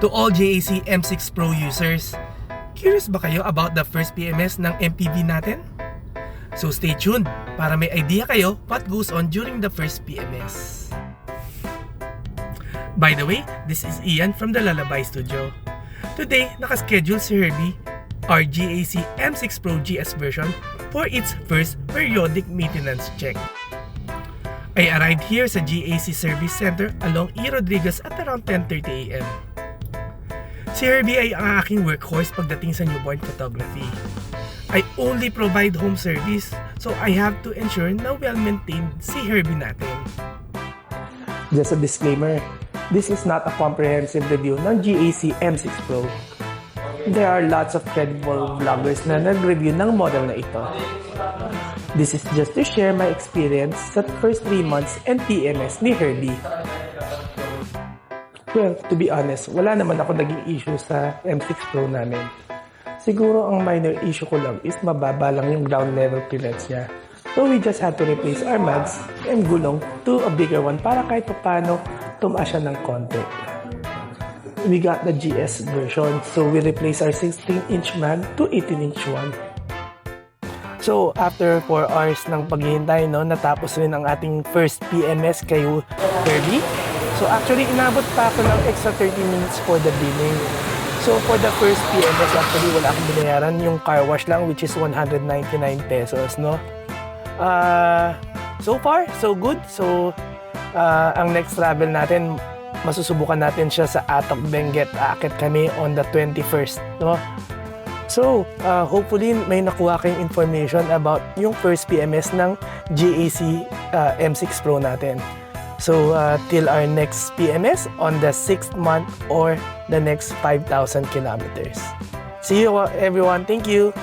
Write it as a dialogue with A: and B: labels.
A: To all JAC M6 Pro users, curious ba kayo about the first PMS ng MPV natin? So stay tuned para may idea kayo what goes on during the first PMS. By the way, this is Ian from the Lullaby Studio. Today, nakaschedule si Herbie, our JAC M6 Pro GS version, for its first periodic maintenance check. I arrived here sa GAC Service Center along E. Rodriguez at around 10:30 AM. Si Herbie ay ang aking workhorse pagdating sa newborn photography. I only provide home service, so I have to ensure na well-maintained si Herbie natin.
B: Just a disclaimer, this is not a comprehensive review ng GAC M6 Pro. There are lots of credible vloggers na nag-review ng model na ito. This is just to share my experience sa first 3 months and PMS ni Herbie. Well, to be honest, wala naman ako naging issue sa M6 Pro namin. Siguro ang minor issue ko lang is mababa lang yung ground level clearance niya. So we just had to replace our mags and gulong to a bigger one para kahit paano tumaas siya ng konti. We got the GS version, so we replaced our 16-inch mag to 18-inch one. So after 4 hours ng paghihintay, natapos rin ang ating first PMS kay Herbie. So actually, inabot pa ako ng extra 30 minutes for the billing. So for the first PMS, actually wala akong binayaran. Yung car wash lang, which is 199 pesos, no? So far, so good. So ang next travel natin, masusubukan natin siya sa Atok Benguet. Aakit kami on the 21st, no? So, hopefully may nakuha kayong information about yung first PMS ng GAC M6 Pro natin. So, till our next PMS on the 6th month or the next 5,000 kilometers. See you everyone. Thank you.